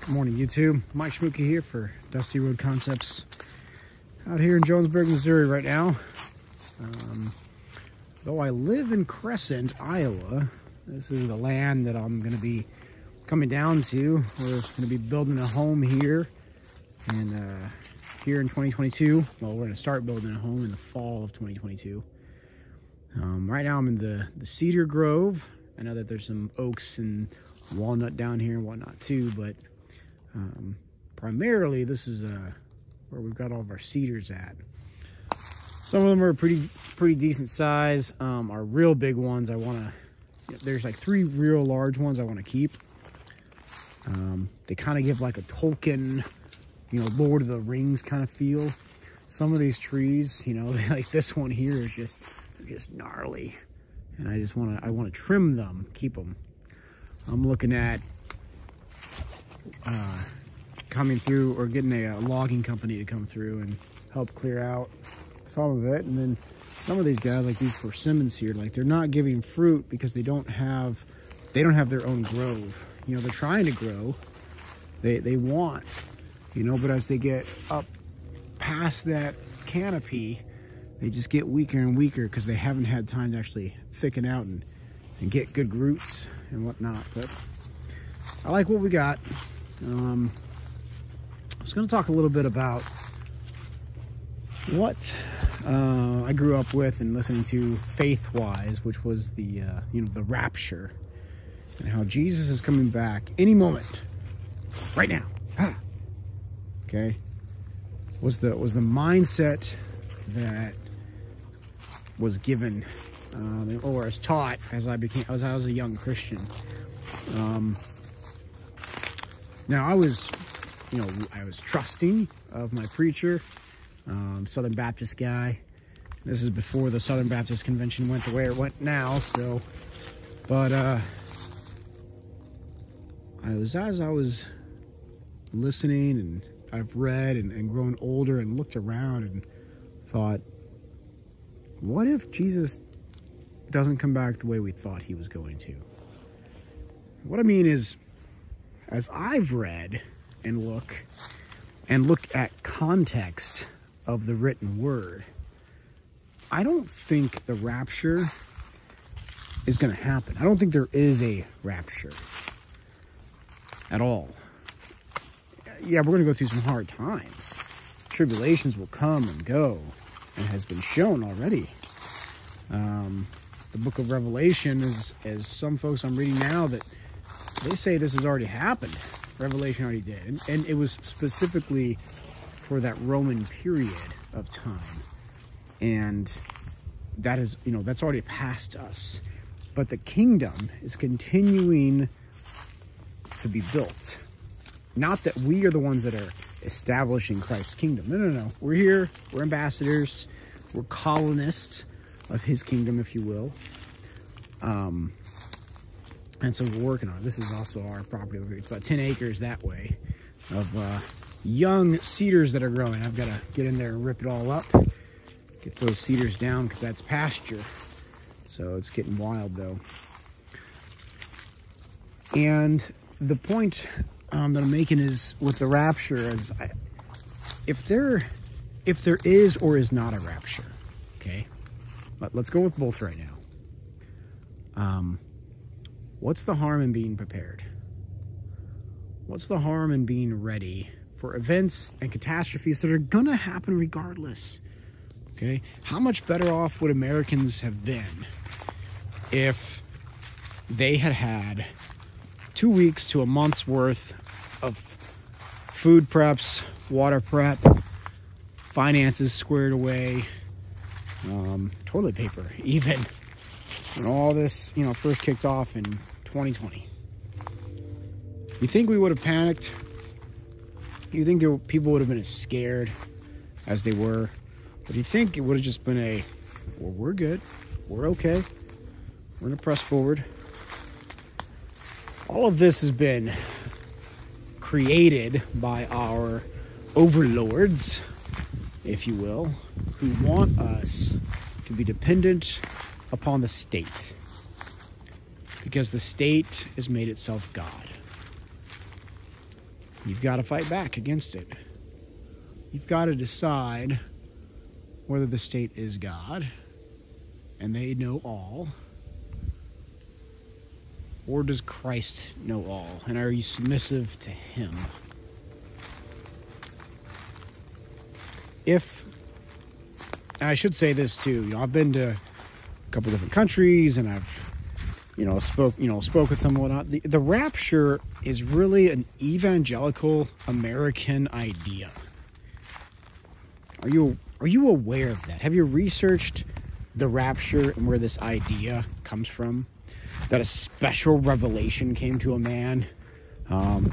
Good morning, YouTube. Mike Schmuke here for Dusty Road Concepts out here in Jonesburg, Missouri right now. Though I live in Crescent, Iowa, this is the land that I'm going to be coming down to. We're going to be building a home here and here in 2022. Well, we're going to start building a home in the fall of 2022. Right now I'm in the Cedar Grove. I know that there's some oaks and walnut down here and whatnot too, but primarily this is where we've got all of our cedars at. Some of them are pretty decent size. Our real big ones there's like 3 real large ones I want to keep. They kind of give like a Tolkien, Lord of the Rings kind of feel. Some of these trees, like this one here is just gnarly, and I want to trim them, keep them. I'm looking at coming through or getting a logging company to come through and help clear out some of it. And then some of these guys, like these persimmons here, like they're not giving fruit because they don't have their own grove. They're trying to grow, they want, but as they get up past that canopy, they just get weaker and weaker because they haven't had time to actually thicken out and get good roots and whatnot. But I like what we got. I was going to talk a little bit about what I grew up with and listening to faith-wise, which was the the rapture, and how Jesus is coming back any moment, right now. Okay, was the mindset that was given or as taught as I was a young Christian. Now I was trusting of my preacher, Southern Baptist guy. This is before the Southern Baptist Convention went the way it went now. So, but as I was listening, and I've read and grown older and looked around and thought, what if Jesus doesn't come back the way we thought he was going to? What I mean is, as I've read and looked at context of the written word, I don't think the rapture is going to happen. I don't think there is a rapture at all. Yeah, we're going to go through some hard times. Tribulations will come and go, and has been shown already. The book of Revelation as some folks I'm reading now, that they say this has already happened. Revelation already did. And it was specifically for that Roman period of time. And that is, that's already past us. But the kingdom is continuing to be built. Not that we are the ones that are establishing Christ's kingdom. No. We're here. We're ambassadors. We're colonists of his kingdom, if you will. And so we're working on it. This is also our property. It's about 10 acres that way of young cedars that are growing. I've got to get in there and rip it all up, get those cedars down, because that's pasture. So it's getting wild though. And the point that I'm making is with the rapture is, if there is or is not a rapture, okay? But let's go with both right now. What's the harm in being prepared? What's the harm in being ready for events and catastrophes that are gonna happen regardless? Okay, how much better off would Americans have been if they had 2 weeks to a month's worth of food preps, water prep, finances squared away, toilet paper even, when all this first kicked off in 2020? You think we would have panicked? You think people would have been as scared as they were? But you think it would have just been well, we're good, we're okay, we're gonna press forward? All of this has been created by our overlords, if you will, who want us to be dependent upon the state, because the state has made itself God. you've got to fight back against it. You've got to decide whether the state is God and they know all, or does Christ know all, and are you submissive to him? If, I should say this too, I've been to a couple different countries, and I've spoke with them and whatnot. The rapture is really an evangelical American idea. Are you aware of that? Have you researched the rapture and where this idea comes from? That a special revelation came to a man.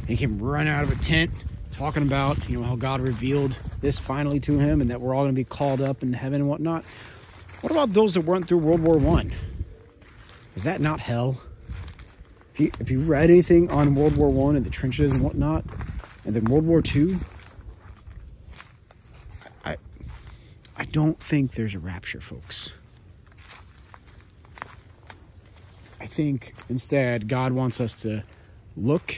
He came running out of a tent talking about, how God revealed this finally to him, and that we're all going to be called up in heaven and whatnot. What about those that went through World War I? Is that not hell? If you read anything on World War I and the trenches and whatnot, and then World War II, I don't think there's a rapture, folks. I think instead God wants us to look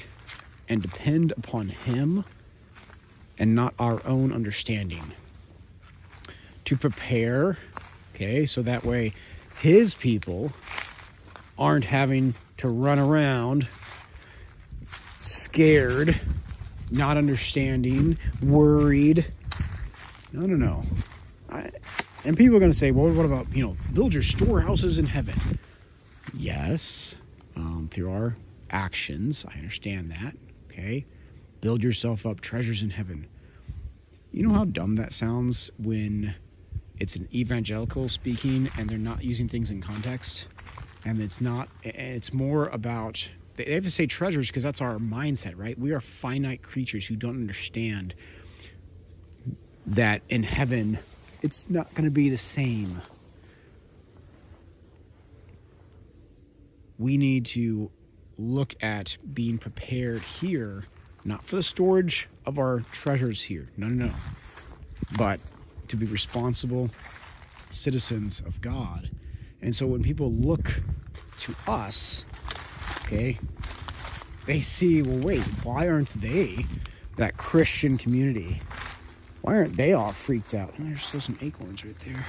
and depend upon him and not our own understanding. To prepare, okay, so that way his people aren't having to run around scared, not understanding, worried. No. And people are going to say, well, what about, build your storehouses in heaven? Yes, through our actions, I understand that, okay? Build yourself up treasures in heaven. You know how dumb that sounds when it's an evangelical speaking and they're not using things in context? And it's more about, they have to say treasures because that's our mindset, right? We are finite creatures who don't understand that in heaven, it's not going to be the same. We need to look at being prepared here, not for the storage of our treasures here. No. But to be responsible citizens of God. And so when people look to us, okay, they see, well, wait, why aren't they, that Christian community, why aren't they all freaked out? And there's still some acorns right there.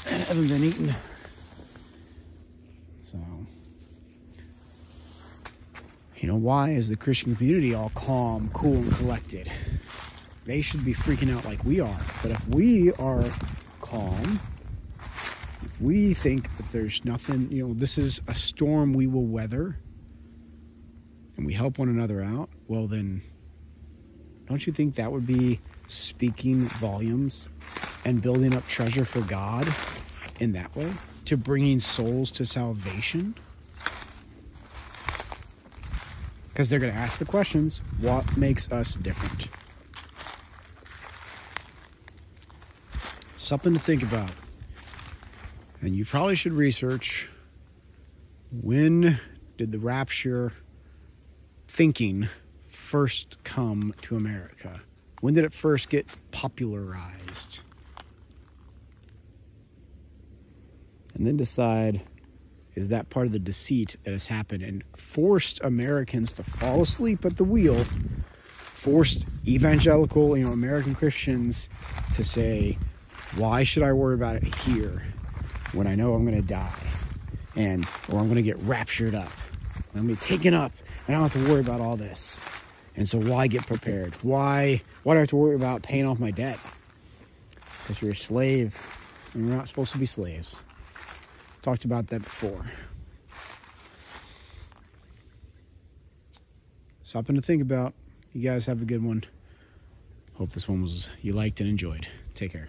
I haven't been eaten. So, why is the Christian community all calm, cool, and collected? They should be freaking out like we are. But if we are calm, if we think that there's nothing, this is a storm we will weather, and we help one another out, well then, don't you think that would be speaking volumes and building up treasure for God in that way? To bringing souls to salvation? Because they're going to ask the questions, what makes us different? Something to think about. And you probably should research, when did the rapture thinking first come to America? When did it first get popularized? And then decide, is that part of the deceit that has happened and forced Americans to fall asleep at the wheel, forced evangelical, American Christians to say, why should I worry about it here when I know I'm going to die, or I'm going to get raptured up, I'm going to be taken up, and I don't have to worry about all this. And so why get prepared? Why do I have to worry about paying off my debt? Because you're a slave, and you're not supposed to be slaves. Talked about that before. Something to think about. You guys have a good one. Hope this one you liked and enjoyed. Take care.